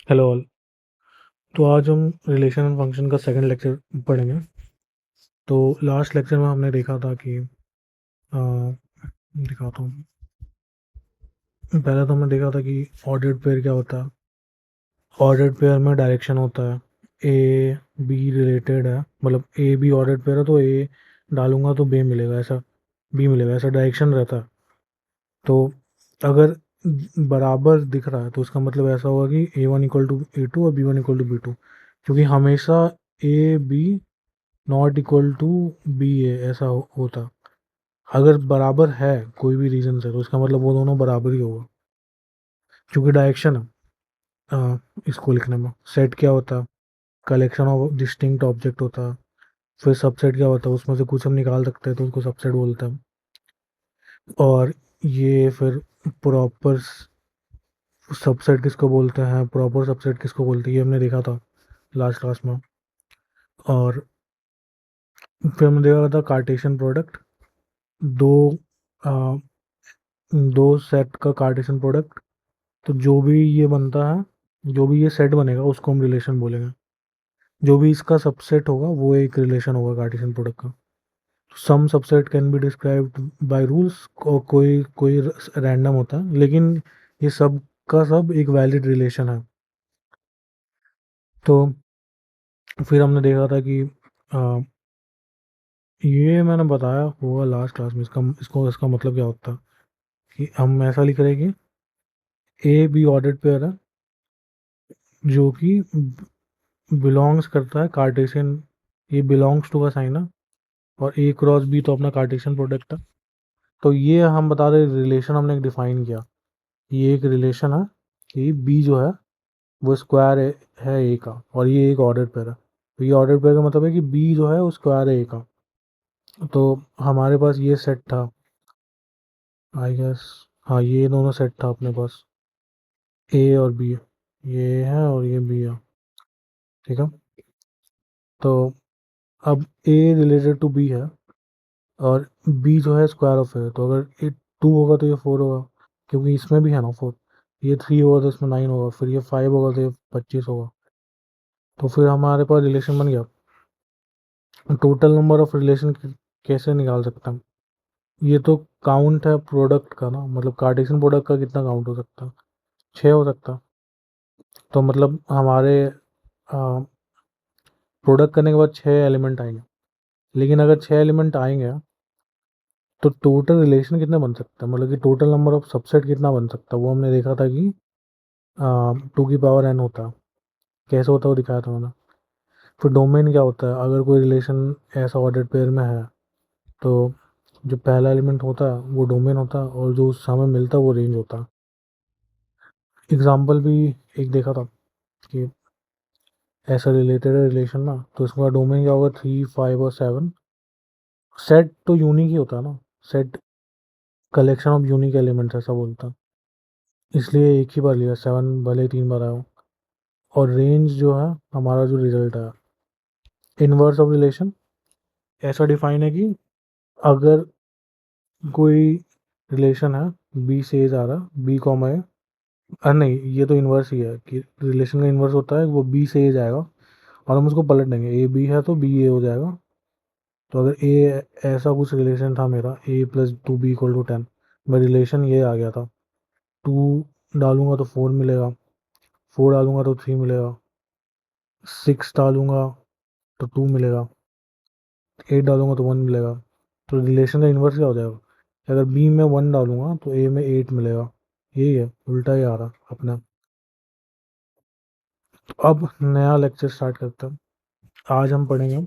Hello all. तो आज हम रिलेशन एंड फंक्शन का सेकंड लेक्चर पढ़ेंगे। तो लास्ट लेक्चर में हमने देखा था कि दिखाता हूँ। पहले तो हमने देखा था कि ऑर्डर्ड पेयर क्या होता है। ऑर्डर्ड पेयर में डायरेक्शन होता है, ए बी रिलेटेड है, मतलब ए बी ऑर्डर्ड पेयर है तो ए डालूंगा तो बी मिलेगा, ऐसा बी मिलेगा, ऐसा डायरेक्शन रहता है। तो अगर बराबर दिख रहा है तो इसका मतलब ऐसा होगा कि A1 = A2 और B1 = B2, क्योंकि हमेशा A B not equal to B A ऐसा होता। अगर बराबर है कोई भी रीजन से तो इसका मतलब वो दोनों बराबर ही होगा, क्योंकि डायरेक्शन है। इसको लिखने में सेट क्या होता है, कलेक्शन ऑफ डिस्टिंक्ट ऑब्जेक्ट होता है। फिर सबसेट क्या होता है, उसमें से कुछ हम निकाल सकते हैं तो उसको सबसेट बोलते हैं। और ये फिर प्रॉपर सबसेट किसको बोलते हैं, प्रॉपर सबसेट किसको बोलते हैं, ये हमने देखा था लास्ट क्लास में। और फिर हमने देखा था कार्टेशियन प्रोडक्ट, दो आ, दो सेट का कार्टेशियन प्रोडक्ट। तो जो भी ये बनता है, जो भी ये सेट बनेगा उसको हम रिलेशन बोलेंगे। जो भी इसका सबसेट होगा वो एक रिलेशन होगा कार्टेशियन प्रोडक्ट का। Some subset can be described by rules, और कोई कोई रैंडम होता है, लेकिन ये सब का सब एक वैलिड रिलेशन है। तो फिर हमने देखा था कि आ, ये मैंने बताया होगा लास्ट क्लास में, इसका मतलब क्या होता है कि हम ऐसा लिख रहे हैं कि ए बी ऑर्डर्ड पेयर है जो कि बिलोंग्स करता है कार्टेशियन, ये बिलोंग्स टू का साइन है, और ए क्रॉस बी तो अपना कार्टेशियन प्रोडक्ट है। तो ये हम बता रहे रिलेशन हमने एक डिफाइन किया, ये एक रिलेशन है कि बी जो है वो स्क्वायर है ए का, और ये एक ऑर्डर पेयर है। तो ये ऑर्डर पेयर का मतलब है कि बी जो है वो स्क्वायर है ए का। तो हमारे पास ये सेट था, आई गेस, हाँ ये दोनों सेट था अपने पास, ए और बी, ये है और ये बी है, ठीक है। तो अब ए रिलेटेड टू बी है, और बी जो है स्क्वायर ऑफ है, तो अगर ये 2 होगा तो ये 4 होगा, क्योंकि इसमें भी है ना 4। ये 3 होगा तो इसमें 9 होगा, फिर ये 5 होगा तो ये 25 होगा। तो फिर हमारे पास रिलेशन बन गया। टोटल नंबर ऑफ रिलेशन कैसे निकाल सकते हैं, ये तो काउंट है प्रोडक्ट का ना, मतलब कार्टेशियन प्रोडक्ट का कितना काउंट हो सकता है, 6 हो सकता है। तो मतलब हमारे प्रोडक्ट करने के बाद 6 एलिमेंट आएंगे, लेकिन अगर 6 एलिमेंट आएंगे तो टोटल रिलेशन कितने बन सकता है, मतलब कि टोटल नंबर ऑफ सबसेट कितना बन सकता है, वो हमने देखा था कि 2n होता है। कैसे होता है वो दिखाया था मैंने। फिर डोमेन क्या होता है, अगर कोई रिलेशन ऐसा ऑर्डर्ड पेयर में है तो जो पहला एलिमेंट होता है वो डोमेन होता है, और जो उससे हमें मिलता है वो रेंज होता है। एग्जाम्पल भी एक देखा था कि ऐसा रिलेटेड रिलेशन ना, तो इसका डोमेन क्या होगा, 3, 5 और 7। सेट तो यूनिक ही होता है ना, set collection of unique elements ऐसा बोलता है, इसलिए एक ही बार लिया, 7 भले ही 3 बार आया हो। और रेंज जो है हमारा जो रिजल्ट है, इनवर्स ऑफ रिलेशन ऐसा डिफाइन है कि अगर कोई रिलेशन है बी से ए जा रहा, बी कॉमा ए, नहीं ये तो इनवर्स ही है कि रिलेशन का इनवर्स होता है वो बी से ए जाएगा, और हम उसको पलट देंगे, ए बी है तो बी ए हो जाएगा। तो अगर ए ऐसा कुछ रिलेशन था मेरा, A + 2B = 10, मैं रिलेशन ये आ गया था, 2 डालूंगा तो 4 मिलेगा, 4 डालूंगा तो 3 मिलेगा, 6 डालूंगा तो 2 मिलेगा, 8 डालूंगा तो 1 मिलेगा। तो रिलेशन का इन्वर्स क्या हो जाएगा, अगर बी में 1 डालूंगा तो ए में 8 मिलेगा। यही है, उल्टा ही आ रहा अपना। तो अब नया लेक्चर स्टार्ट करते हैं। आज हम पढ़ेंगे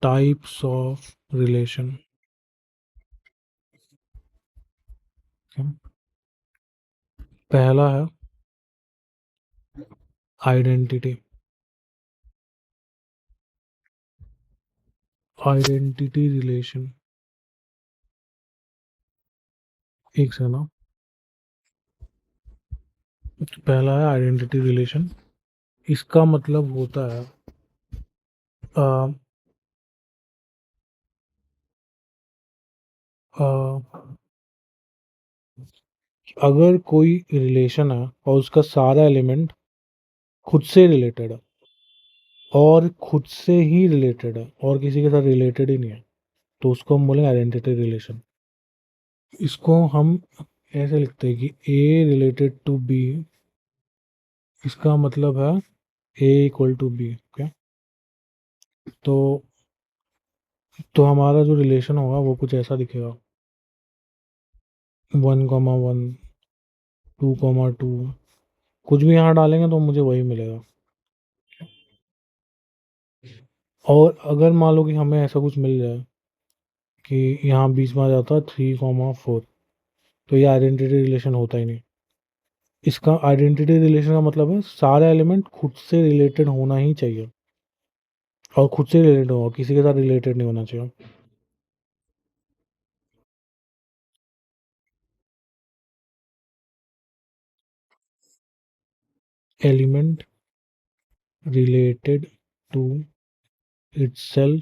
टाइप्स ऑफ रिलेशन। पहला है आइडेंटिटी। आइडेंटिटी रिलेशन, एक से ना, पहला है आइडेंटिटी रिलेशन। इसका मतलब होता है आ, आ, अगर कोई रिलेशन है और उसका सारा एलिमेंट खुद से रिलेटेड है और खुद से ही रिलेटेड है और किसी के साथ रिलेटेड ही नहीं है, तो उसको हम बोलेंगे आइडेंटिटी रिलेशन। इसको हम ऐसे लिखते हैं कि ए रिलेटेड टू बी, इसका मतलब है ए इक्वल टू बी। ओके, तो हमारा जो रिलेशन होगा वो कुछ ऐसा दिखेगा, 1,1, 2,2, कुछ भी यहाँ डालेंगे तो मुझे वही मिलेगा। और अगर मान लो कि हमें ऐसा कुछ मिल जाए कि यहाँ बीच में आ जाता 3,4, तो ये आइडेंटिटी रिलेशन होता ही नहीं। इसका आइडेंटिटी रिलेशन का मतलब है सारा एलिमेंट खुद से रिलेटेड होना ही चाहिए और खुद से रिलेटेड होगा, किसी के साथ रिलेटेड नहीं होना चाहिए। Element related to itself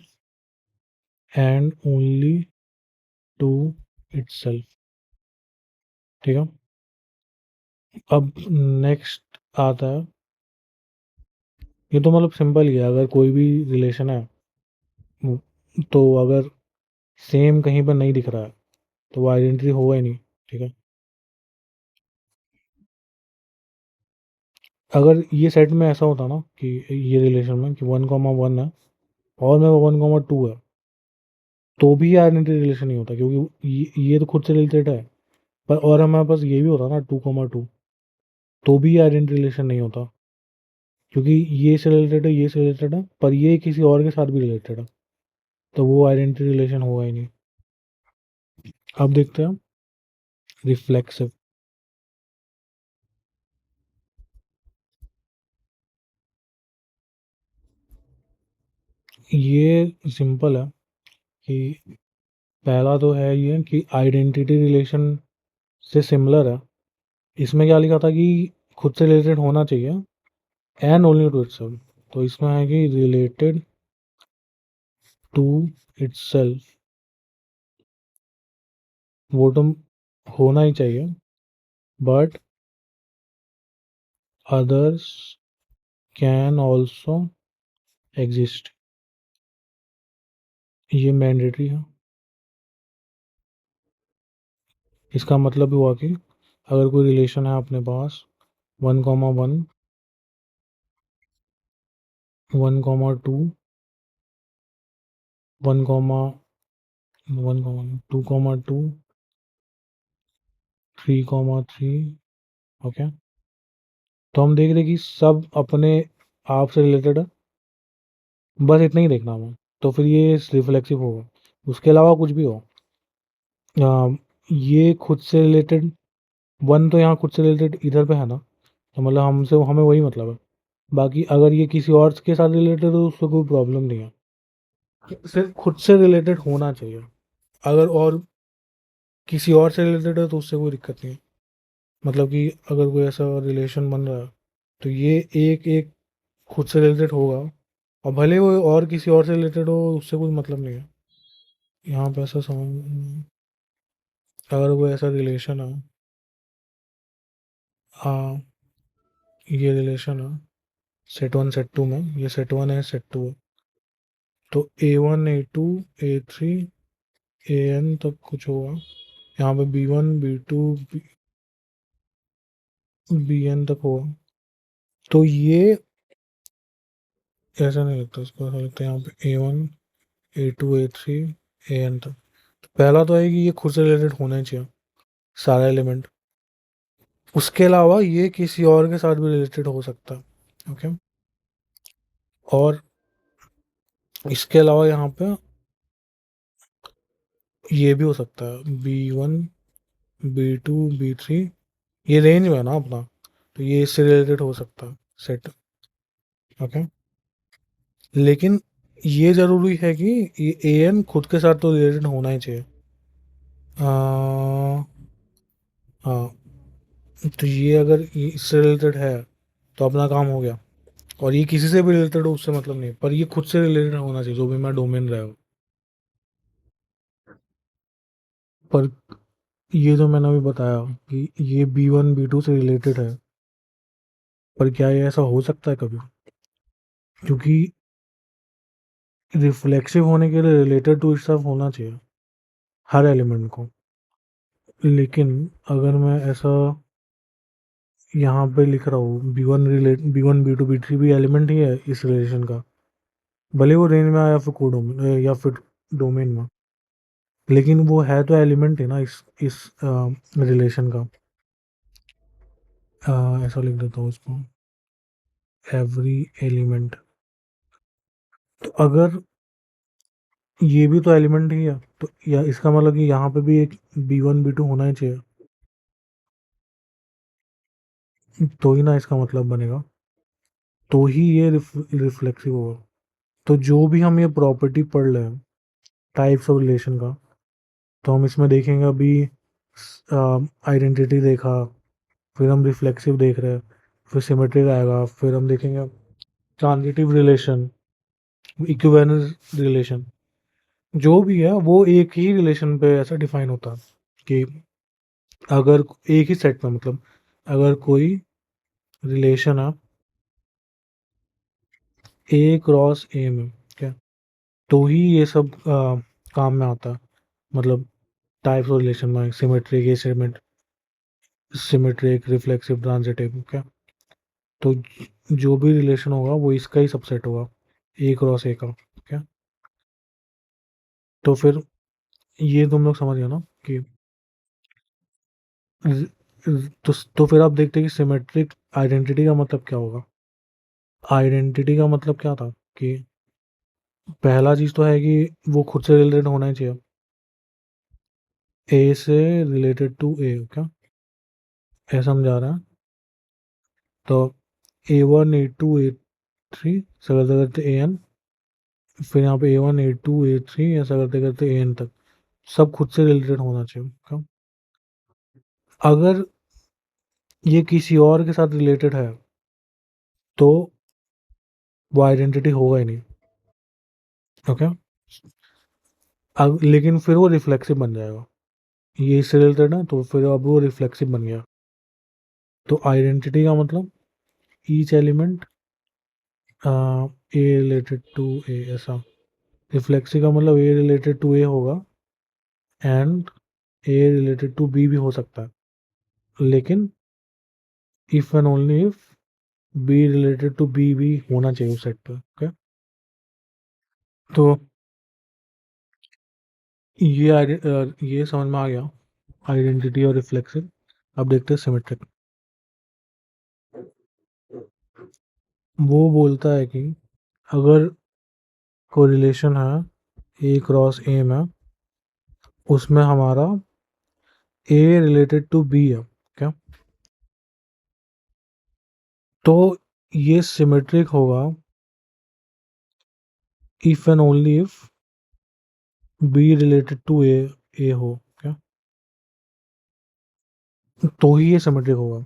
and only to itself। ठीक है, अब नेक्स्ट आता है, ये तो मतलब सिंपल ही है, अगर कोई भी रिलेशन है तो अगर सेम कहीं पर नहीं दिख रहा है तो वो आइडेंटिटी होगा ही नहीं। ठीक है, अगर ये सेट में ऐसा होता ना कि ये रिलेशन में कि 1,1 है और मैं 1,2 है, तो भी आइडेंटिटी रिलेशन नहीं होता, क्योंकि ये तो खुद से रिलेटेड है। पर और हमारे पास ये भी होता ना 2,2, तो भी आइडेंटिटी रिलेशन नहीं होता, क्योंकि ये से रिलेटेड है, ये से रिलेटेड है, पर ये किसी और के साथ भी रिलेटेड है, तो वो आइडेंटिटी रिलेशन होगा ही नहीं। अब देखते हैं रिफ्लेक्सिव। ये सिंपल है कि पहला तो है ये कि आइडेंटिटी रिलेशन से सिमिलर है। इसमें क्या लिखा था कि खुद से रिलेटेड होना चाहिए एंड ओनली टू इटसेल्फ, तो इसमें है कि रिलेटेड टू इटसेल्फ, वो तो होना ही चाहिए, but others can also exist, ये मैंडेटरी है। इसका मतलब हुआ कि अगर कोई रिलेशन है अपने पास 1,1, 1,2, 1,2, 3,3। ओके, तो हम देख रहे कि सब अपने आप से रिलेटेड है, बस इतना ही देखना हमें, तो फिर ये रिफ्लेक्सिव होगा। उसके अलावा कुछ भी हो, ये खुद से रिलेटेड 1 तो यहाँ खुद से रिलेटेड इधर पे है ना, तो मतलब हमसे हमें वही मतलब है। बाकी अगर ये किसी और के साथ रिलेटेड है तो उससे कोई प्रॉब्लम नहीं है, सिर्फ खुद से रिलेटेड होना चाहिए। अगर और किसी और से रिलेटेड है तो उससे कोई दिक्कत नहीं है। मतलब कि अगर कोई ऐसा रिलेशन बन रहा है तो ये एक एक खुद से रिलेटेड होगा, और भले वो और किसी और से रिलेटेड हो उससे कोई मतलब नहीं है। यहाँ पे ऐसा समझ, अगर कोई ऐसा रिलेशन है, हाँ, ये रिलेशन है सेट 1 सेट 2 में, ये सेट 1 है सेट 2 है, तो A1 A2 A3 AN तक कुछ होगा, यहाँ पे B1 B2 BN तक होगा। तो ये ऐसा नहीं लगता, इसको ऐसा लगता है यहाँ पे A1 A2 A3 AN तक। तो पहला तो है कि ये खुद से रिलेटेड होना ही चाहिए सारा एलिमेंट, उसके अलावा ये किसी और के साथ भी रिलेटेड हो सकता है। ओके, और इसके अलावा यहाँ पे ये भी हो सकता है B1 B2 B3, ये रेंज में है ना अपना, तो ये इससे रिलेटेड हो सकता है सेट। ओके, लेकिन ये जरूरी है कि ये AN खुद के साथ तो रिलेटेड होना ही चाहिए। हाँ, तो ये अगर इससे रिलेटेड है तो अपना काम हो गया, और ये किसी से भी रिलेटेड हो उससे मतलब नहीं, पर ये खुद से रिलेटेड होना चाहिए जो भी मैं डोमेन रहा हो। पर ये जो मैंने अभी बताया कि ये B1 B2 से रिलेटेड है, पर क्या ये ऐसा हो सकता है कभी? क्योंकि रिफ्लेक्सिव होने के लिए रिलेटेड टू इटसेल्फ होना चाहिए हर एलिमेंट को। लेकिन अगर मैं ऐसा यहाँ पे लिख रहा हूँ, B1 B2 B3 भी एलिमेंट ही है इस रिलेशन का, भले वो रेंज में आया फिर कोडोमेन या फिर डोमेन में, लेकिन वो है तो एलिमेंट है ना इस रिलेशन का। ऐसा लिख देता हूँ इसको, एवरी एलिमेंट। तो अगर ये भी तो एलिमेंट ही है, तो या इसका मतलब कि यहाँ पे भी एक B1 B2 होना ही चाहिए, तो ही ना इसका मतलब बनेगा, तो ही ये रिफ्लेक्सिव होगा। तो जो भी हम ये प्रॉपर्टी पढ़ रहे हैं टाइप्स ऑफ रिलेशन का, तो हम इसमें देखेंगे अभी आइडेंटिटी देखा, फिर हम रिफ्लेक्सिव देख रहे हैं, फिर सिमेट्रिक आएगा, फिर हम देखेंगे ट्रांजिटिव रिलेशन, इक्विवेलेंस रिलेशन। जो भी है वो एक ही रिलेशन पे ऐसा डिफाइन होता है कि अगर एक ही सेट में, मतलब अगर कोई रिलेशन है ए क्रॉस ए में, क्या, तो ही ये सब काम में आता है। मतलब टाइप्स ऑफ रिलेशन में सिमेट्रिक, सिमेट्रिक, रिफ्लेक्सिव, ट्रांजिटिव, क्या, तो जो भी रिलेशन होगा वो इसका ही सबसेट होगा, ए क्रॉस ए का, क्या। तो फिर ये तुम लोग समझ गए ना कि तो फिर आप देखते हैं कि सिमेट्रिक आइडेंटिटी का मतलब क्या होगा। आइडेंटिटी का मतलब क्या था कि पहला चीज तो है कि वो खुद से रिलेटेड होना ही चाहिए, ए से रिलेटेड टू ए, क्या, ऐसा समझा रहा है। तो A1 A2 A3 ऐसा करते करते AN, फिर यहाँ पे A1 A2 A3 ऐसा करते करते AN तक सब खुद से रिलेटेड होना चाहिए, क्या। अगर ये किसी और के साथ रिलेटेड है तो वो आइडेंटिटी होगा ही नहीं, ओके। अब लेकिन फिर वो रिफ्लेक्सिव बन जाएगा, ये इससे रिलेटेड है तो फिर अब वो रिफ्लेक्सिव बन गया। तो आइडेंटिटी का मतलब each element A related to A, ऐसा। रिफ्लेक्सिव का मतलब ए रिलेटेड टू ए होगा, and A related to B भी हो सकता है, लेकिन if and only if B related to B भी होना चाहिए उस सेट पे, ओके। तो ये समझ में आ गया आइडेंटिटी और रिफ्लेक्सिव। अब देखते हैं सिमेट्रिक। वो बोलता है कि अगर कोरिलेशन है ए क्रॉस ए में, उसमें हमारा ए रिलेटेड टू बी है, क्या। तो ये सिमेट्रिक होगा if and only if B related to A A हो, क्या, तो ही ये सिमेट्रिक होगा।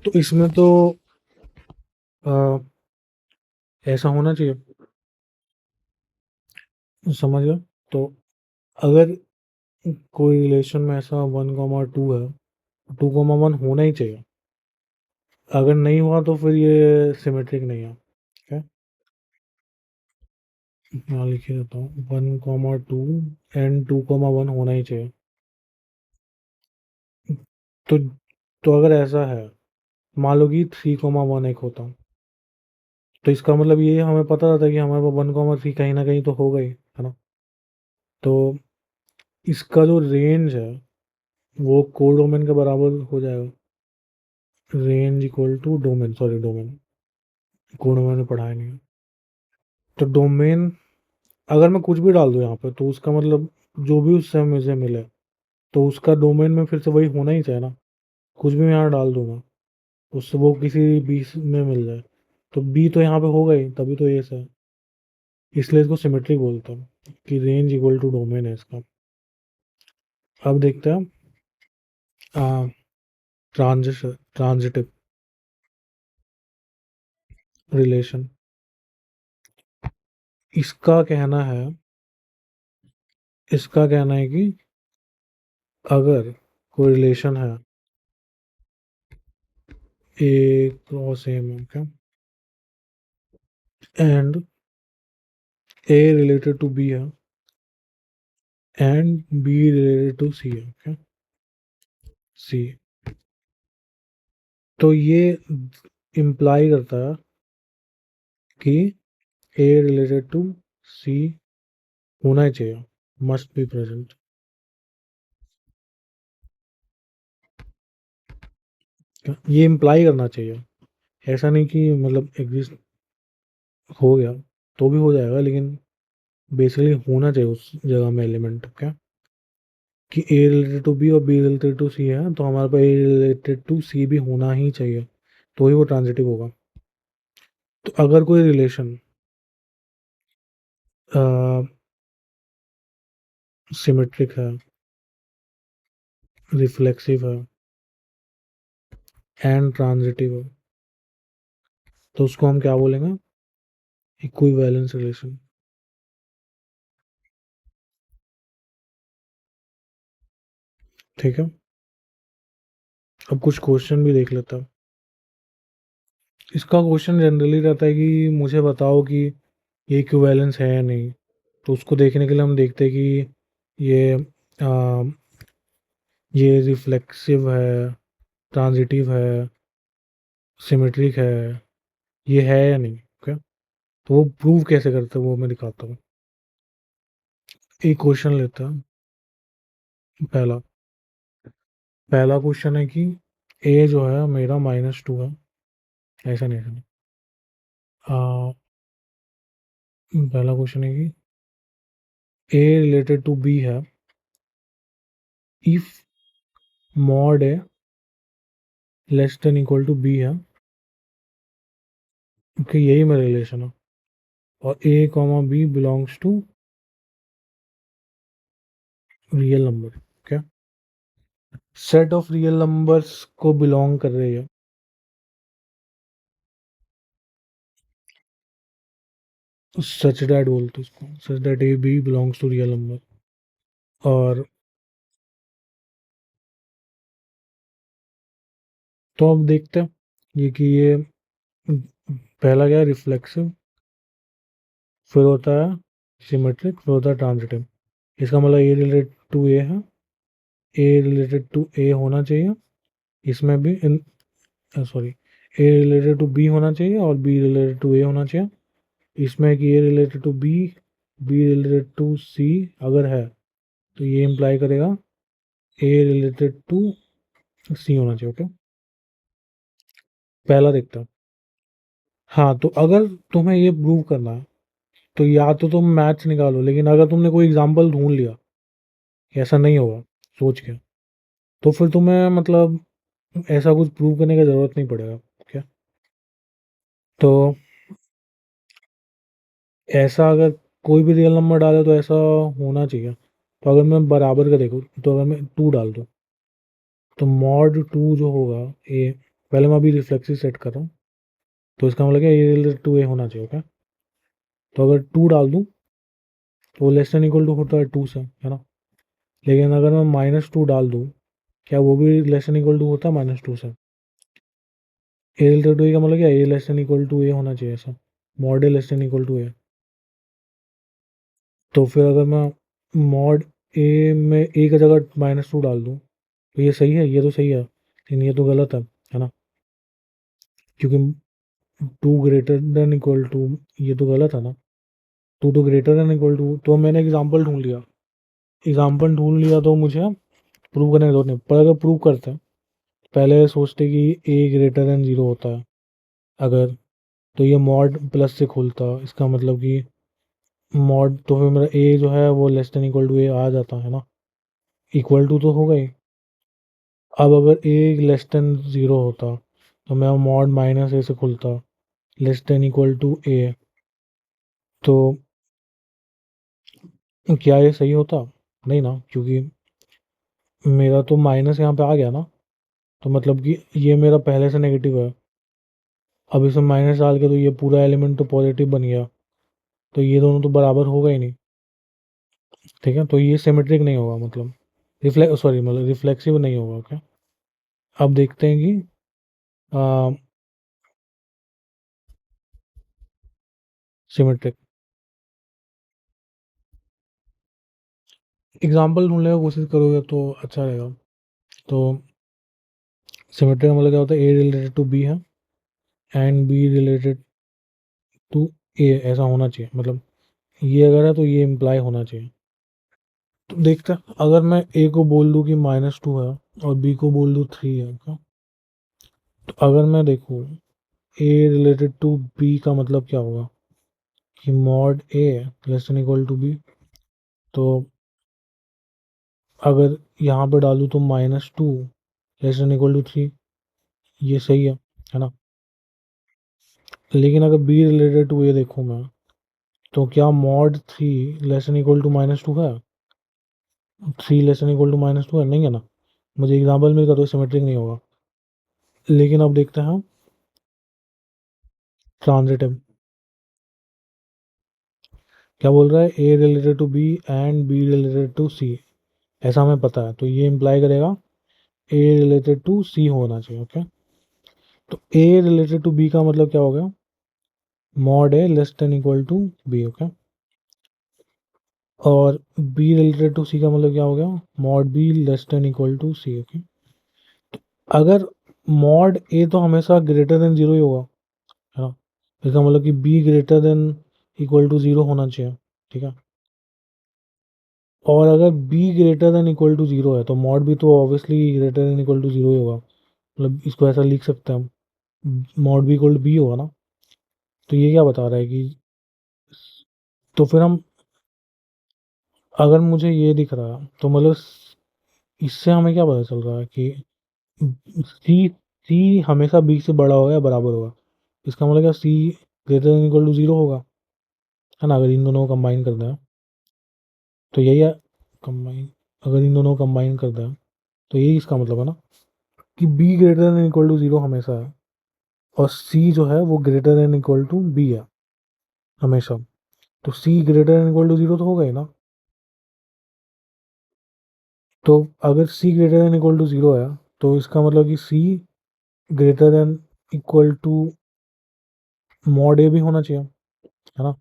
तो इसमें तो आ, ऐसा होना चाहिए, समझ गया। तो अगर कोई रिलेशन में ऐसा 1,2 है, 2,1 होना ही चाहिए। अगर नहीं हुआ तो फिर ये सिमेट्रिक नहीं है, क्या। यहाँ लिखे देता हूँ 1,2 एंड 2,1 होना ही चाहिए। तो अगर ऐसा है, मान लो कि 3,1 एक होता, तो इसका मतलब ये हमें पता था कि हमारे पास 1,3 कहीं ना कहीं तो होगा ही, है ना। तो इसका जो रेंज है वो कोडोमेन के बराबर हो जाएगा। Range equal to domain, sorry domain, codomain में पढ़ाया नहीं है। तो डोमेन, अगर मैं कुछ भी डाल दूँ यहाँ पे तो उसका मतलब जो भी उससे मुझे मिले, तो उसका डोमेन में फिर से वही होना ही चाहिए ना। कुछ भी मैं यहाँ डाल दूँ मैं, उससे वो किसी बी में मिल जाए, तो बी तो यहाँ पे होगा ही, तभी तो ये है। इसलिए इसको सिमेट्रिक बोलते हैं कि रेंज इक्वल टू डोमेन है इसका। अब देखते हैं ट्रांजिटिव रिलेशन। इसका कहना है इसका कहना है कि अगर कोई रिलेशन है ए क्रॉस ए में, okay, and A related to B है and B related to C है, ओके, सी, तो ये इम्प्लाई करता है कि ए रिलेटेड टू सी होना ही चाहिए, मस्ट बी प्रेजेंट। ये इम्प्लाई करना चाहिए, ऐसा नहीं कि मतलब एग्जिस्ट हो गया तो भी हो जाएगा, लेकिन बेसिकली होना चाहिए उस जगह में एलिमेंट, क्या कि ए रिलेटेड टू बी और बी रिलेटेड टू सी है, तो हमारे पास ए रिलेटेड टू सी भी होना ही चाहिए, तो ही वो ट्रांजिटिव होगा। तो अगर कोई रिलेशन सिमेट्रिक है, रिफ्लेक्सिव है एंड ट्रांजिटिव है, तो उसको हम क्या बोलेंगे? Equivalence relation. ठीक है, अब कुछ क्वेश्चन भी देख लेता हूँ। इसका क्वेश्चन जनरली रहता है कि मुझे बताओ कि ये इक्विवेलेंस है या नहीं। तो उसको देखने के लिए हम देखते हैं कि ये आ, ये रिफ्लेक्सिव है, ट्रांजिटिव है, सिमेट्रिक है, ये है या नहीं, ओके। तो वो प्रूव कैसे करते हैं वो मैं दिखाता हूँ। एक क्वेश्चन लेता है। पहला पहला क्वेश्चन है कि ए जो है मेरा -2 है, ऐसा नहीं, ऐसा नहीं। पहला क्वेश्चन है कि ए रिलेटेड टू बी है if mod A less than equal to B है, ओके, यही मेरा रिलेशन है। और A comma B belongs to real number, okay, set of real numbers को बिलोंग कर रही है। सच दैट बोलते उसको, such that A B belongs to real number. और तो अब देखते हैं ये कि ये पहला क्या है, रिफ्लेक्सिव, फिर होता है सिमेट्रिक, फिर होता है ट्रांजिटिव। इसका मतलब ए रिलेटेड टू ए है, ए रिलेटेड टू ए होना चाहिए, इसमें भी इन sorry, A related to B होना चाहिए और बी रिलेटेड टू ए होना चाहिए। इसमें कि A related to B, B related to C अगर है, तो ये इम्प्लाई करेगा ए रिलेटेड टू सी होना चाहिए, ओके। पहला देखता हूँ। हाँ, तो अगर तुम्हें ये प्रूव करना है तो या तो तुम मैथ्स निकालो, लेकिन अगर तुमने कोई एग्जांपल ढूंढ लिया कि ऐसा नहीं होगा सोच के, तो फिर तुम्हें मतलब ऐसा कुछ प्रूव करने का ज़रूरत नहीं पड़ेगा, क्या। तो ऐसा अगर कोई भी रियल नंबर डाले तो ऐसा होना चाहिए। तो अगर मैं बराबर का देखूँ, तो अगर मैं 2 डाल दूँ, तो मॉड 2 जो होगा ए, पहले मैं अभी रिफ्लेक्सिव सेट कर रहा हूँ, तो इसका मतलब क्या, ए रिलेटेड टू ए होना चाहिए, क्या। तो अगर 2 डाल दूँ तो वो लेस देन इक्वल टू होता है 2 से, है ना। लेकिन अगर मैं -2 डाल दूँ, क्या वो भी लेस देन इक्वल टू होता है -2 से। ए रिलेटेड टू ए का मतलब क्या, A less than equal to A होना चाहिए, ऐसा mod A less than equal to A. तो फिर अगर मैं मॉड ए में ए की जगह -2 डाल दूँ, तो ये सही है, ये तो सही है, लेकिन ये तो गलत है ना, क्योंकि 2 ग्रेटर देन इक्वल टू, ये तो गलत है ना। 2 तो ग्रेटर देन इक्वल टू, तो मैंने एग्जाम्पल ढूंढ लिया, एग्जाम्पल ढूंढ लिया तो मुझे प्रूव करने की जरूरत नहीं। पर अगर प्रूव करते हैं, पहले सोचते कि ए ग्रेटर देन 0 होता है अगर, तो ये मॉड प्लस से खुलता, इसका मतलब कि मॉड, तो फिर मेरा ए जो है वो लेस देन इक्वल टू ए आ जाता है ना, इक्वल टू तो होगा ही। अब अगर ए लेस देन 0 होता, तो मैं मॉड -ए से खुलता, less than equal to A, तो क्या ये सही होता? नहीं ना, क्योंकि मेरा तो माइनस यहाँ पे आ गया ना, तो मतलब कि ये मेरा पहले से नेगेटिव है, अब इसमें माइनस डाल के तो ये पूरा एलिमेंट तो पॉजिटिव बन गया, तो ये दोनों तो बराबर होगा ही नहीं। ठीक है, तो ये सिमेट्रिक नहीं होगा, मतलब रिफ्लेक्सिव नहीं होगा। ओके, अब देखते हैं कि सिमेट्रिक एग्जाम्पल ढूंढने की कोशिश करोगे तो अच्छा रहेगा। तो सिमेट्रिक का मतलब क्या होता है, ए रिलेटेड टू बी है and B related to A, ऐसा होना चाहिए, मतलब ये अगर है तो ये इम्प्लाई होना चाहिए। तो देखते हैं, अगर मैं ए को बोल दूं कि -2 है और बी को बोल दूं 3 है, क्या? तो अगर मैं देखूं ए रिलेटेड टू बी का मतलब क्या होगा कि mod A less than equal to B. तो अगर यहाँ पे डालूँ तो -2 लेस देन इक्वल टू 3, ये सही है ना? लेकिन अगर बी रिलेटेड टू ए देखूँ मैं, तो क्या mod 3 less than equal to -2 है? 3 लेस देन इक्वल टू -2 है, नहीं है ना? मुझे एग्जाम्पल मिलकर तो सिमेट्रिक नहीं होगा। लेकिन अब देखते हैं ट्रांजिटिव क्या बोल रहा है, A related to B and B related to C, ऐसा हमें पता है, तो ये इम्प्लाई करेगा ए रिलेटेड टू सी होना चाहिए। ओके, तो ए रिलेटेड टू बी का मतलब क्या हो गया, mod A less than equal to B. Okay, और बी रिलेटेड टू सी का मतलब क्या हो गया, mod B less than equal to C. Okay, अगर मॉड ए तो हमेशा ग्रेटर देन जीरो ही होगा, है ना? इसका मतलब कि B greater than equal to zero होना चाहिए। ठीक है, और अगर b greater than equal to zero है तो मॉड भी तो obviously greater than equal to zero ही होगा, मतलब इसको ऐसा लिख सकते हैं हम, मॉड भी इक्वल टू बी होगा ना? तो ये क्या बता रहा है कि, तो फिर हम, अगर मुझे ये दिख रहा है तो मतलब इससे हमें क्या पता चल रहा है कि सी सी हमेशा बी से बड़ा होगा या बराबर होगा। इसका मतलब क्या, C greater than equal to zero होगा, है ना? अगर इन दोनों को कंबाइन कर दें तो यही है, कंबाइन, अगर इन दोनों को कंबाइन कर दें तो यही इसका मतलब है ना, कि B greater than equal to zero हमेशा है और सी जो है वो greater than equal to B है हमेशा। तो C greater than equal to zero तो होगा ही ना। तो अगर C greater than equal to zero है तो इसका मतलब कि C greater than equal to mod A भी होना चाहिए, है ना?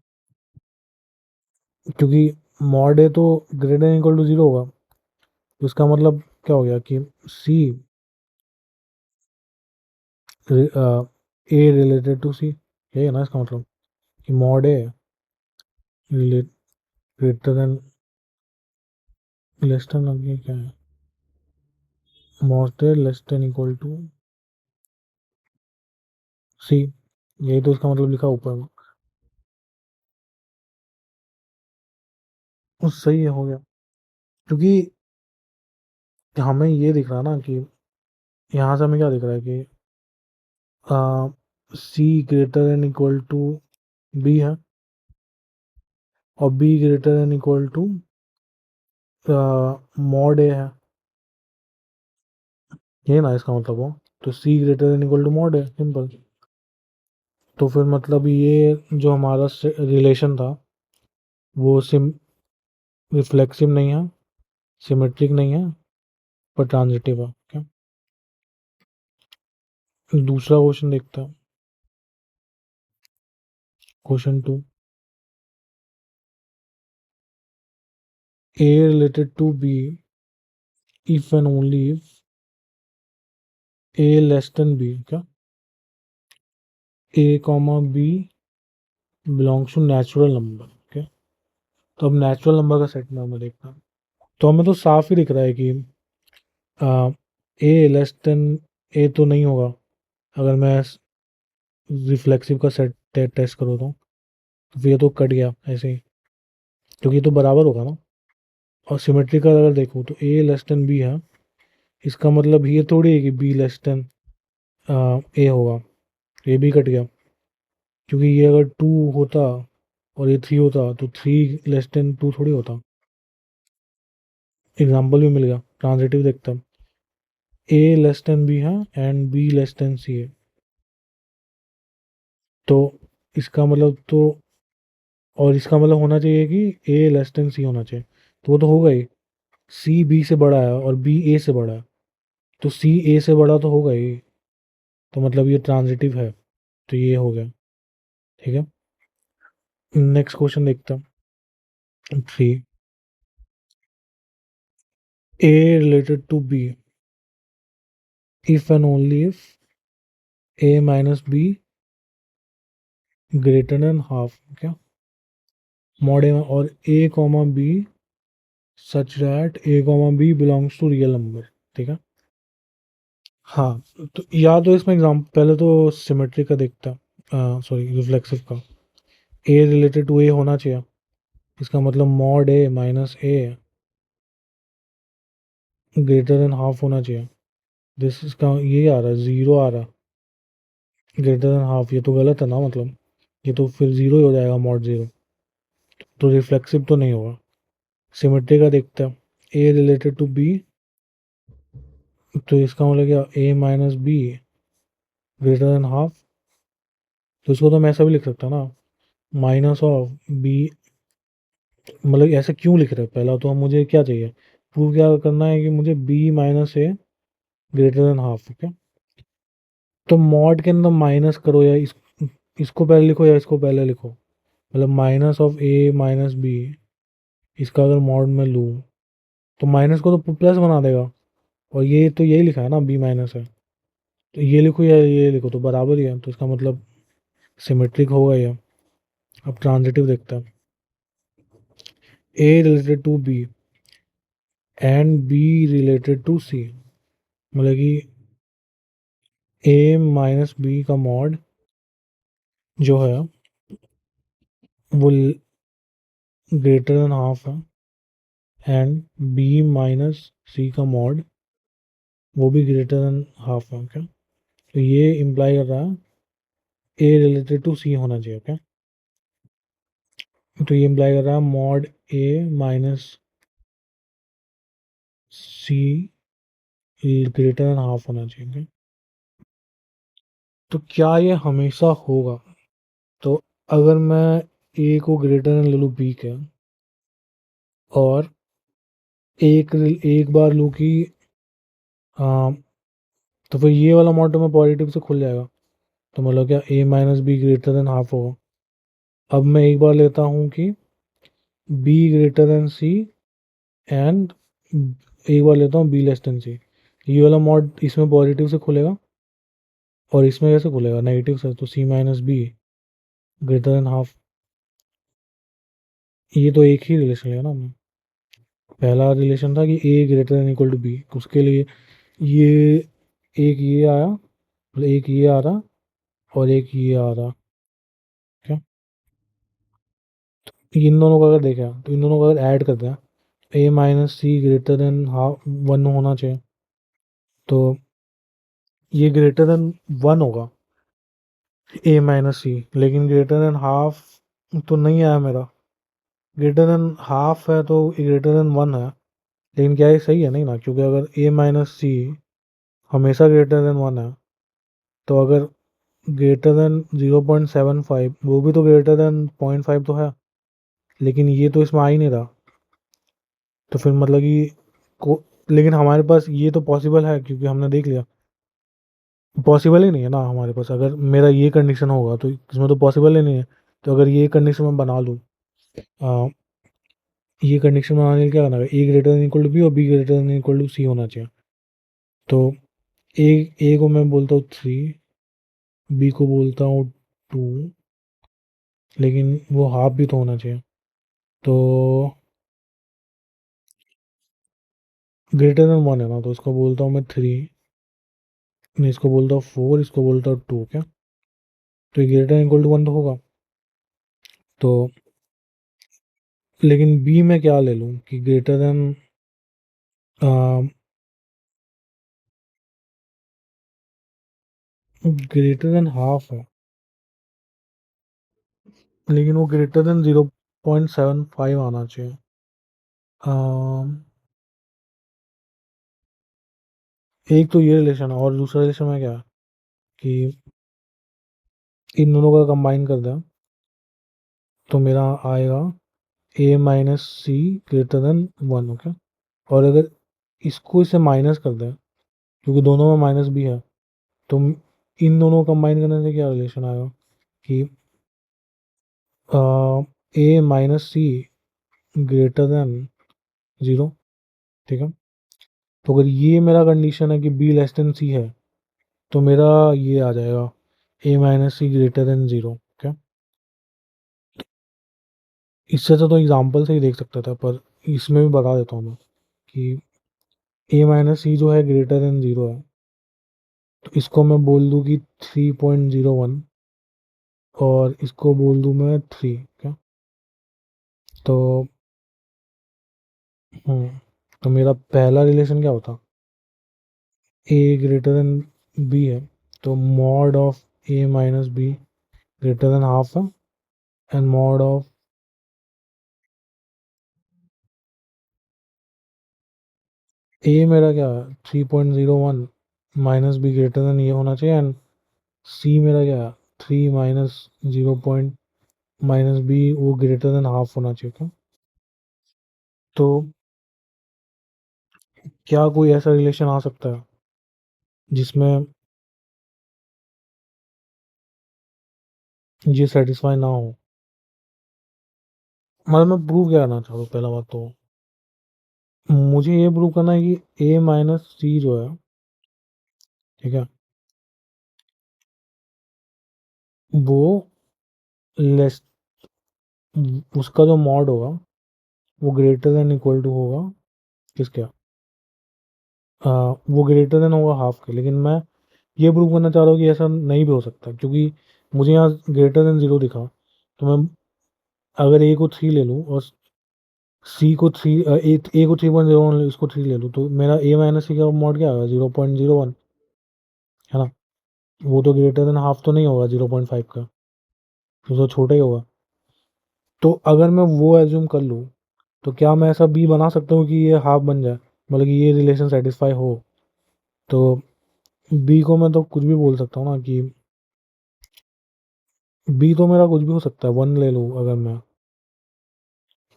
क्योंकि मॉड ए तो greater than equal to zero होगा, तो इसका मतलब क्या हो गया कि सी ए रिलेटेड टू सी, यही है ना इसका मतलब, कि mod A greater than, less than, ये क्या है, mod A less than equal to C, यही तो इसका मतलब लिखा ऊपर में। सही है, हो गया। क्योंकि हमें ये दिख रहा ना कि यहाँ से हमें क्या दिख रहा है कि C greater than equal to B है और B greater than equal to mod A है, ये ना इसका मतलब हो। तो C greater than equal to mod है, सिंपल। तो फिर मतलब ये जो हमारा रिलेशन था वो सिम रिफ्लेक्सिव नहीं है, सिमेट्रिक नहीं है, पर ट्रांजिटिव है। क्या? दूसरा क्वेश्चन देखते हैं, question 2, A related to B if and only if A less than B, क्या? A comma B belongs to natural number. Okay, तो अब नेचुरल नंबर का सेट में हमें देखना है। तो हमें तो साफ ही दिख रहा है कि ए लेस देन ए तो नहीं होगा, अगर मैं रिफ्लेक्सिव का सेट टेस्ट करूँ तो फिर ये तो कट गया ऐसे ही, क्योंकि ये तो बराबर होगा ना। और सिमेट्री का अगर देखूँ तो ए लेस देन बी है, इसका मतलब ये थोड़ी है कि बी लेस देन ए होगा, ये भी कट गया, क्योंकि ये अगर 2 होता और ये 3 होता तो 3 लेस देन 2 थोड़ी होता। एग्जाम्पल भी मिल गया, ट्रांजिटिव देखता हूँ, ए लेस देन बी है एंड बी लेस देन सी है, तो इसका मतलब तो, और इसका मतलब होना चाहिए कि ए लेस देन सी होना चाहिए, तो वो तो होगा ही। सी बी से बड़ा है और बी ए से बड़ा है, तो सी ए से बड़ा तो होगा ही। तो मतलब ये ट्रांजिटिव है, तो ये हो गया। ठीक है, नेक्स्ट क्वेश्चन देखते हैं। Three, A related to B if and only if A minus B greater than half, क्या मॉड ए और A comma B such that A comma B belongs to real number. ठीक है। हाँ, तो या तो इसमें एग्जाम पहले तो सिमेट्री का देखता, सॉरी रिफ्लेक्सिव का। ए रिलेटेड टू ए होना चाहिए, इसका मतलब मॉड ए माइनस ए ग्रेटर देन हाफ होना चाहिए। दिस इसका ये आ रहा है, जीरो आ रहा है ग्रेटर देन हाफ, ये तो गलत है ना, मतलब ये तो फिर जीरो ही हो जाएगा, मॉड जीरो। तो रिफ्लेक्सिव तो नहीं होगा। सिमेट्री का देखते हैं, ए रिलेटेड टू बी, तो इसका मतलब क्या, A minus B greater than half. तो इसको तो मैं ऐसा भी लिख सकता ना, माइनस ऑफ बी। मतलब ऐसे क्यों लिख रहे हैं, पहला तो हम मुझे क्या चाहिए, प्रूव क्या करना है कि मुझे बी माइनस ए ग्रेटर देन हाफ। ओके, तो मॉड के अंदर माइनस करो, या इसको पहले लिखो या इसको पहले लिखो। मतलब minus of A minus B, इसका अगर मॉड में लूँ तो माइनस को तो प्लस बना देगा, और ये तो यही लिखा है ना, बी माइनस है, तो ये लिखो या ये लिखो तो बराबर ही है, तो इसका मतलब सिमेट्रिक होगा ये। अब ट्रांजिटिव देखते हैं, A related to B and B related to C, मतलब कि ए माइनस बी का मॉड जो है वो ग्रेटर देन हाफ है, एंड बी माइनस सी का मॉड वो भी ग्रेटर देन हाफ है। क्या, तो ये इम्प्लाई कर रहा है ए रिलेटेड टू सी होना चाहिए। क्या, तो ये इम्प्लाई कर रहा है मॉड ए माइनस सी ग्रेटर देन हाफ होना चाहिए। क्या? तो क्या ये हमेशा होगा, तो अगर मैं ए को ग्रेटर देन ले लूँ बी के, और एक बार लूँ कि आ, तो फिर ये वाला मॉड तो मैं पॉजिटिव से खुल जाएगा, तो मतलब क्या A minus B greater than half होगा। अब मैं एक बार लेता हूँ कि B greater than C, and एक बार लेता हूँ बी लेस देन सी, ये वाला मॉड इसमें पॉजिटिव से खुलेगा, और इसमें कैसे खुलेगा, नेगेटिव से, तो C minus B greater than half. ये तो एक ही रिलेशन लिया ना हमने, पहला रिलेशन था कि A greater than equal to B, उसके लिए ये एक ये आया, मतलब एक ये आ रहा और एक ये आ रहा। क्या, इन दोनों का अगर देखा तो इन दोनों का अगर ऐड करते हैं, ए माइनस सी ग्रेटर देन हाफ वन होना चाहिए, तो ये ग्रेटर देन वन होगा, ए माइनस सी, लेकिन ग्रेटर देन हाफ तो नहीं आया मेरा। ग्रेटर देन हाफ है तो ग्रेटर देन वन है, लेकिन क्या ये सही है, नहीं ना, क्योंकि अगर ए माइनस सी हमेशा ग्रेटर देन वन है, तो अगर ग्रेटर देन 0.75 वो भी तो ग्रेटर देन 0.5 तो है, लेकिन ये तो इसमें आ ही नहीं रहा। तो फिर मतलब कि लेकिन हमारे पास ये तो पॉसिबल है, क्योंकि हमने देख लिया पॉसिबल ही नहीं है ना हमारे पास, अगर मेरा ये कंडीशन होगा तो इसमें तो पॉसिबल ही नहीं है। तो अगर ये कंडीशन मैं बना लूँ, ये कंडीशन बनाने के लिए क्या करना है, A greater than equal to B और B greater than equal to C होना चाहिए। तो ए को मैं बोलता हूँ थ्री, बी को बोलता हूँ टू, लेकिन वो हाफ भी तो होना चाहिए, तो ग्रेटर देन वन है ना, तो इसको बोलता हूँ मैं थ्री, मैं इसको बोलता हूँ फोर, इसको बोलता हूँ टू। क्या, तो ये greater than equal to one तो होगा। तो लेकिन बी में क्या ले लूँ कि greater than greater than half है, लेकिन वो ग्रेटर देन 0.75 आना चाहिए। एक तो ये रिलेशन है, और दूसरा रिलेशन में क्या है कि इन दोनों का कंबाइन कर दें, तो मेरा आएगा ए माइनस सी ग्रेटर देन 1, ओके। और अगर इसको इसे माइनस कर दें, क्योंकि दोनों में माइनस भी है, तो इन दोनों को कंबाइन करने से क्या रिलेशन आएगा कि A minus C greater then 0, ठीक है। तो अगर ये मेरा कंडीशन है कि बी लेस देन सी है, तो मेरा ये आ जाएगा ए माइनस सी ग्रेटर देन 0, ओके। इससे तो एग्जाम्पल से ही देख सकता था, पर इसमें भी बता देता हूँ मैं कि ए माइनस सी जो है ग्रेटर देन 0 है, तो इसको मैं बोल दूँ कि 3.01, और इसको बोल दूँ मैं 3, क्या। तो हम्म तो मेरा पहला रिलेशन क्या होता, ए ग्रेटर देन बी है, तो mod of A minus B greater than half है, एंड मॉड ऑफ ए मेरा क्या है 3.01 माइनस बी ग्रेटर देन ये होना चाहिए, एंड सी मेरा क्या है 3 माइनस 0 पॉइंट माइनस बी वो ग्रेटर देन हाफ होना चाहिए, क्या। तो क्या कोई ऐसा रिलेशन आ सकता है जिसमें ये सेटिस्फाई ना हो। मतलब मैं प्रूव क्या करना चाहता हूँ, पहला बात तो मुझे ये प्रूव करना है कि ए माइनस सी जो है, ठीक है, वो लेस, उसका जो मॉड होगा वो ग्रेटर देन इक्वल टू होगा किसके, वो ग्रेटर देन होगा हाफ के। लेकिन मैं ये प्रूव करना चाह रहा हूँ कि ऐसा नहीं भी हो सकता, क्योंकि मुझे यहाँ ग्रेटर देन 0 दिखा, तो मैं अगर ए को 3 ले लूँ और सी को 3, ए को 3.01, इसको 3 ले लूँ, तो मेरा ए माइनस सी का मॉड क्या होगा 0.01, है ना। वो तो ग्रेटर देन हाफ तो नहीं होगा 0.5 का, तो छोटा ही होगा। तो अगर मैं वो एज्यूम कर लूँ, तो क्या मैं ऐसा बी बना सकता हूँ कि ये हाफ बन जाए, मतलब कि ये रिलेशन सेटिस्फाई हो। तो बी को मैं तो कुछ भी बोल सकता हूँ ना कि बी तो मेरा कुछ भी हो सकता है, 1 ले लूँ अगर मैं,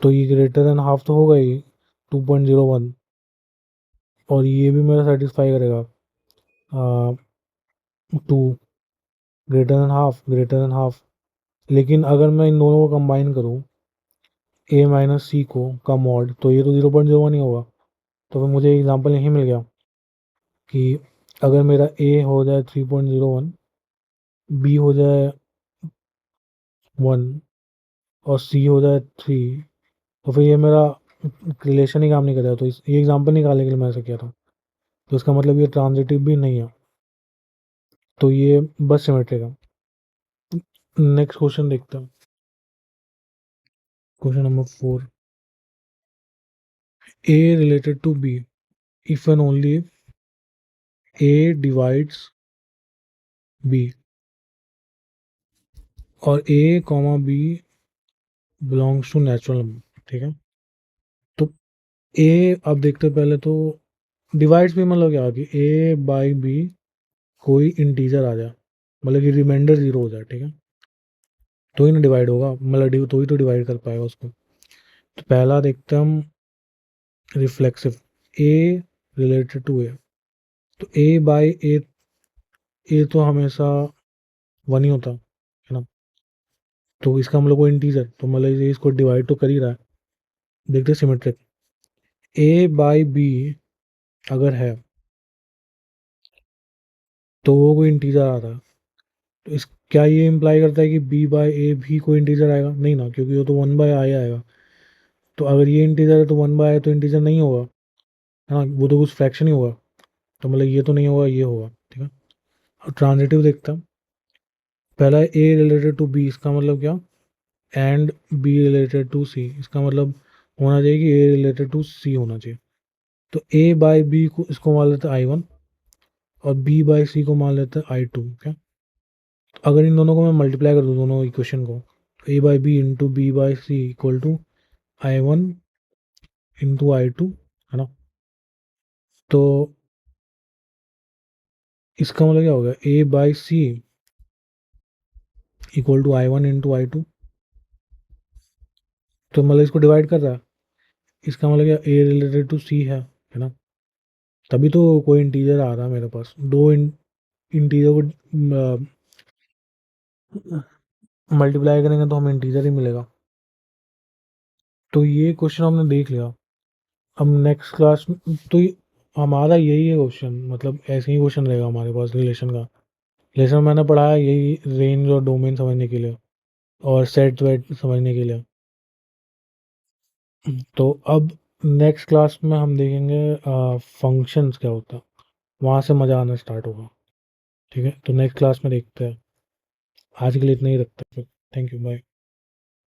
तो ये ग्रेटर देन हाफ तो होगा ही 2.01, और ये भी मेरा सेटिस्फाई करेगा 2 greater than half, greater than half. लेकिन अगर मैं इन दोनों को कंबाइन करूँ, ए माइनस सी को का मॉड, तो ये तो 0.01 ही होगा। तो फिर मुझे एग्जांपल यही मिल गया कि अगर मेरा ए हो जाए 3.01, बी हो जाए 1, और सी हो जाए 3, तो फिर ये मेरा रिलेशन ही काम नहीं करेगा। तो ये एग्जांपल निकालने के लिए मैं ऐसा किया था, तो इसका मतलब ये ट्रांजिटिव भी नहीं है, तो ये बस सिमेट्रिक है। नेक्स्ट क्वेश्चन देखते हैं, question number 4। A related to B if and only A divides B, और A comma B belongs to natural number, ठीक है। तो ए अब देखते हैं पहले तो डिवाइड्स भी, मतलब क्या कि ए बाई बी कोई इंटीजर आ जाए, मतलब कि रिमाइंडर 0 हो जाए, ठीक है, तो ही ना डिवाइड होगा, मतलब तो ही तो डिवाइड कर पाएगा उसको। तो पहला देखते हैं हम reflexive, A related to A, तो ए बाई ए तो हमेशा 1 ही होता है ना, तो इसका मतलब कोई इंटीजर, तो मतलब ये इसको डिवाइड तो कर ही रहा है। देखते सिमेट्रिक, ए बाई बी अगर है, तो वो कोई इंटीजर आ रहा है, तो इस क्या ये इम्प्लाई करता है कि बी बाई ए भी कोई इंटीजर आएगा, नहीं ना, क्योंकि वो तो 1 बाय आई आएगा। तो अगर ये इंटीजर है तो 1 बाय आई तो इंटीजर नहीं होगा, है ना, वो तो कुछ फ्रैक्शन ही होगा, तो मतलब ये तो नहीं होगा, ये होगा, ठीक है। अब ट्रांजिटिव देखता हूँ, पहला ए रिलेटेड टू बी, इसका मतलब क्या, एंड बी रिलेटेड टू सी, इसका मतलब होना चाहिए कि ए रिलेटेड टू सी होना चाहिए। तो ए बाई बी को इसको मान लेते हैं I1, और बी बाई सी को मान लेते हैं I2, क्या। तो अगर इन दोनों को मैं मल्टीप्लाई कर दूँ दोनों इक्वेशन को, तो A by B into B by C equal to I1 into I2, है ना। तो इसका मतलब क्या होगा, A by C equal to I1 into I2, तो मतलब इसको डिवाइड कर रहा है, इसका मतलब क्या ए रिलेटेड टू सी है ना। तभी तो कोई इंटीजर आ रहा है मेरे पास, दो इंटीजर को मल्टीप्लाई करेंगे तो हमें इंटीजर ही मिलेगा। तो ये क्वेश्चन हमने देख लिया। अब नेक्स्ट क्लास तो हमारा यही है क्वेश्चन, मतलब ऐसे ही क्वेश्चन रहेगा हमारे पास रिलेशन का। रिलेशन मैंने पढ़ा है यही, रेंज और डोमेन समझने के लिए और सेट वेट समझने के लिए। तो अब नेक्स्ट क्लास में हम देखेंगे फंक्शंस क्या होता है, वहाँ से मज़ा आना स्टार्ट होगा। ठीक है, तो नेक्स्ट क्लास में देखते हैं। आज के लिए इतना ही रखते हैं फिर। Thank you, bye.